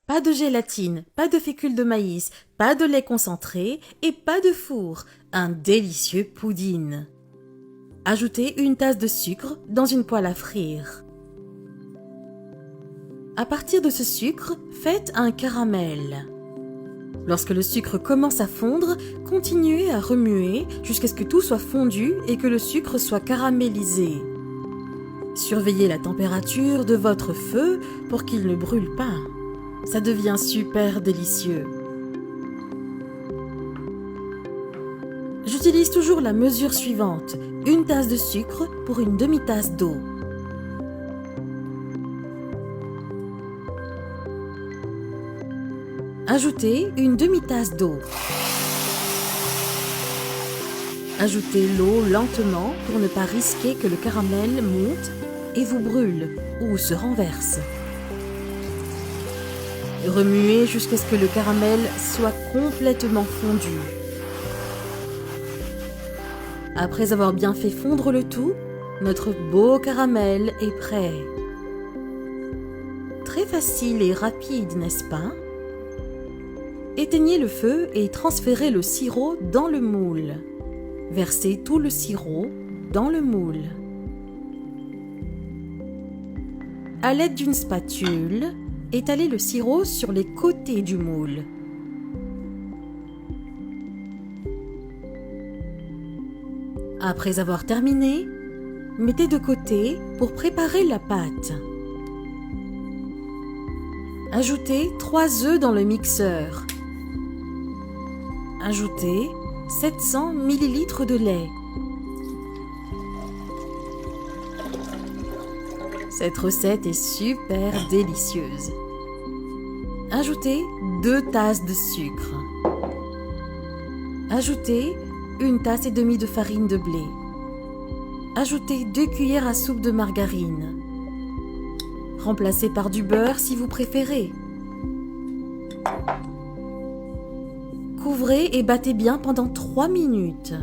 Pas de gélatine, pas de fécule de maïs, pas de lait concentré et pas de four. Un délicieux pudding. Ajoutez une tasse de sucre dans une poêle à frire. À partir de ce sucre, faites un caramel. Lorsque le sucre commence à fondre, continuez à remuer jusqu'à ce que tout soit fondu et que le sucre soit caramélisé. Surveillez la température de votre feu pour qu'il ne brûle pas. Ça devient super délicieux. J'utilise toujours la mesure suivante, une tasse de sucre pour une demi-tasse d'eau. Ajoutez une demi-tasse d'eau. Ajoutez l'eau lentement pour ne pas risquer que le caramel monte et vous brûle ou se renverse. Remuez jusqu'à ce que le caramel soit complètement fondu. Après avoir bien fait fondre le tout, notre beau caramel est prêt. Très facile et rapide, n'est-ce pas? Éteignez le feu et transférez le sirop dans le moule. Versez tout le sirop dans le moule. À l'aide d'une spatule, étalez le sirop sur les côtés du moule. Après avoir terminé, mettez de côté pour préparer la pâte. Ajoutez 3 œufs dans le mixeur. Ajoutez 700 ml de lait. Cette recette est super délicieuse. Ajoutez 2 tasses de sucre. Ajoutez 1,5 tasse de farine de blé. Ajoutez 2 cuillères à soupe de margarine. Remplacez par du beurre si vous préférez. Couvrez et battez bien pendant 3 minutes.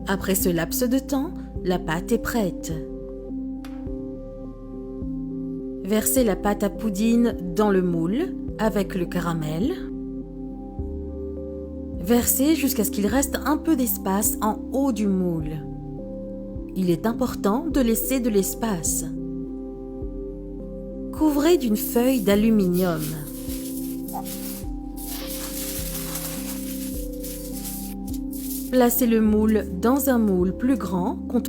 Après ce laps de temps, la pâte est prête. Versez la pâte à pudding dans le moule avec le caramel. Versez jusqu'à ce qu'il reste un peu d'espace en haut du moule. Il est important de laisser de l'espace. Couvrez d'une feuille d'aluminium. Placez le moule dans un moule plus grand